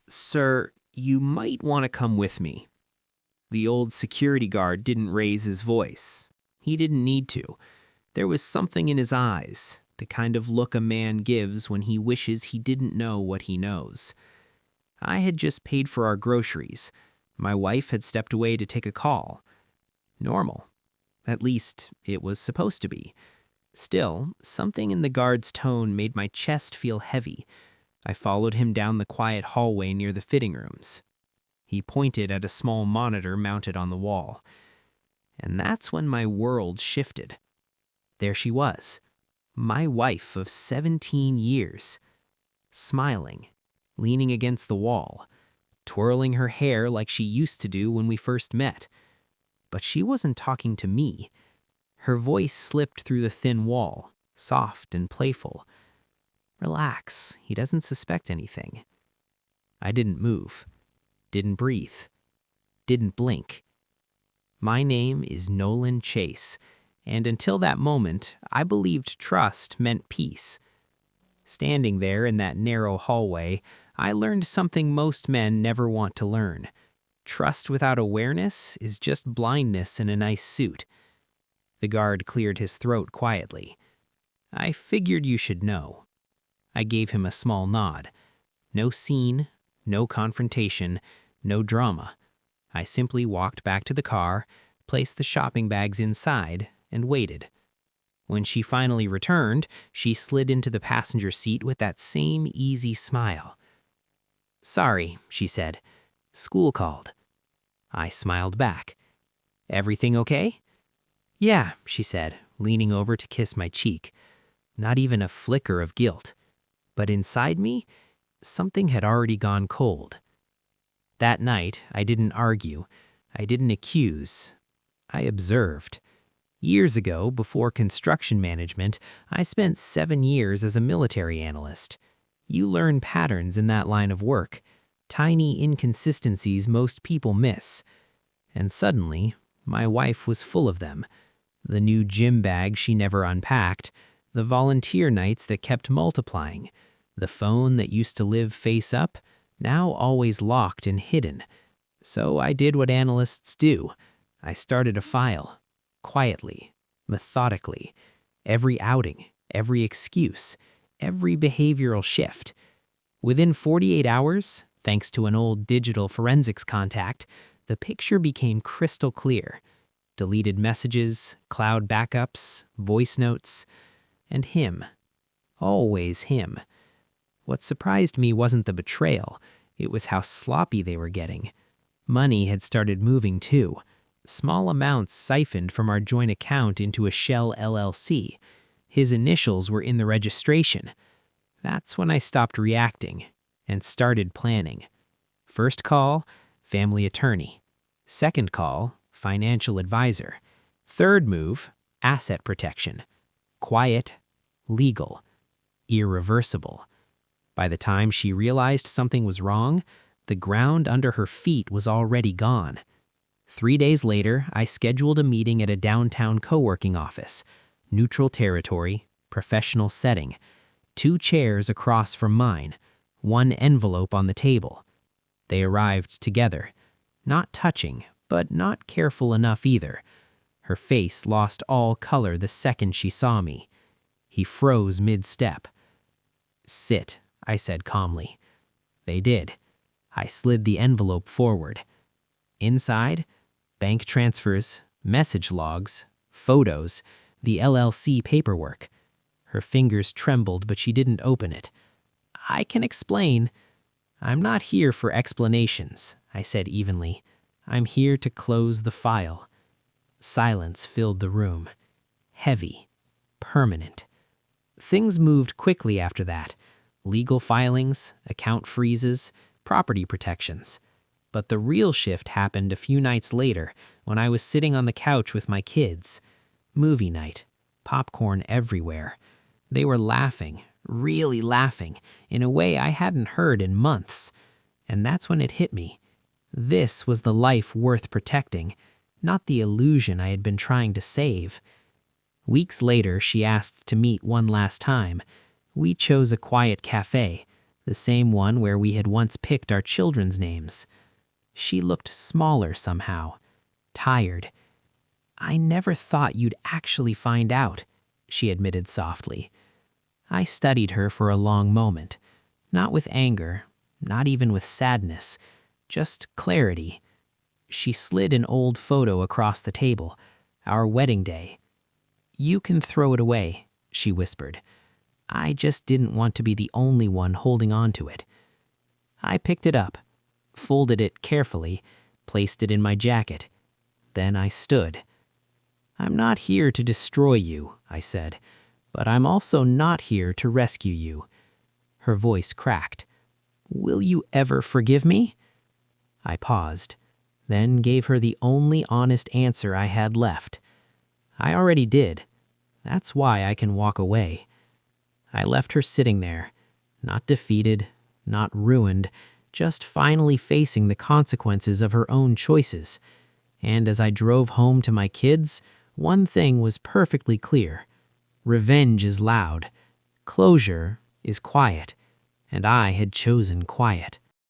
Sir, you might want to come with me. The old security guard didn't raise his voice. He didn't need to. There was something in his eyes, the kind of look a man gives when he wishes he didn't know what he knows. I had just paid for our groceries. My wife had stepped away to take a call. Normal. At least, it was supposed to be. Still, something in the guard's tone made my chest feel heavy. I followed him down the quiet hallway near the fitting rooms. He pointed at a small monitor mounted on the wall. And that's when my world shifted. There she was, my wife of 17 years, smiling, leaning against the wall, twirling her hair like she used to do when we first met. But she wasn't talking to me. Her voice slipped through the thin wall, soft and playful. Relax, he doesn't suspect anything. I didn't move, didn't breathe, didn't blink. My name is Nolan Chase, and until that moment, I believed trust meant peace. Standing there in that narrow hallway, I learned something most men never want to learn. Trust without awareness is just blindness in a nice suit. The guard cleared his throat quietly. I figured you should know. I gave him a small nod. No scene, no confrontation, no drama. I simply walked back to the car, placed the shopping bags inside, and waited. When she finally returned, she slid into the passenger seat with that same easy smile. "Sorry," she said. "School called." I smiled back. "Everything okay?" "Yeah," she said, leaning over to kiss my cheek. Not even a flicker of guilt. But inside me, something had already gone cold. That night, I didn't argue. I didn't accuse. I observed. Years ago, before construction management, I spent 7 years as a military analyst. You learn patterns in that line of work, tiny inconsistencies most people miss. And suddenly, my wife was full of them. The new gym bag she never unpacked, the volunteer nights that kept multiplying, the phone that used to live face up, now always locked and hidden. So I did what analysts do. I started a file, quietly, methodically, every outing, every excuse, every behavioral shift. Within 48 hours, thanks to an old digital forensics contact, the picture became crystal clear. Deleted messages, cloud backups, voice notes, and him. Always him. What surprised me wasn't the betrayal, it was how sloppy they were getting. Money had started moving too. Small amounts siphoned from our joint account into a shell LLC. His initials were in the registration. That's when I stopped reacting and started planning. First call, family attorney. Second call, financial advisor. Third move, asset protection. Quiet, legal, irreversible. By the time she realized something was wrong, the ground under her feet was already gone. 3 days later, I scheduled a meeting at a downtown co-working office. Neutral territory, professional setting. 2 chairs across from mine. 1 envelope on the table. They arrived together. Not touching, but not careful enough either. Her face lost all color the second she saw me. He froze mid-step. "Sit," I said calmly. They did. I slid the envelope forward. Inside, bank transfers, message logs, photos, the LLC paperwork. Her fingers trembled, but she didn't open it. "I can explain." "I'm not here for explanations," I said evenly. "I'm here to close the file." Silence filled the room. Heavy. Permanent. Things moved quickly after that. Legal filings, account freezes, property protections. But the real shift happened a few nights later when I was sitting on the couch with my kids. Movie night. Popcorn everywhere. They were laughing, really laughing, in a way I hadn't heard in months. And that's when it hit me. This was the life worth protecting, not the illusion I had been trying to save. Weeks later, she asked to meet one last time. We chose a quiet cafe. the same one where we had once picked our children's names. She looked smaller somehow, tired. "I never thought you'd actually find out," she admitted softly. I studied her for a long moment, not with anger, not even with sadness, just clarity. She slid an old photo across the table, our wedding day. "You can throw it away," she whispered. "I just didn't want to be the only one holding on to it." I picked it up, folded it carefully, placed it in my jacket. Then I stood. "I'm not here to destroy you," I said, "but I'm also not here to rescue you." Her voice cracked. "Will you ever forgive me?" I paused, then gave her the only honest answer I had left. "I already did. That's why I can walk away." I left her sitting there, not defeated, not ruined, just finally facing the consequences of her own choices. And as I drove home to my kids, one thing was perfectly clear. Revenge is loud. Closure is quiet. And I had chosen quiet.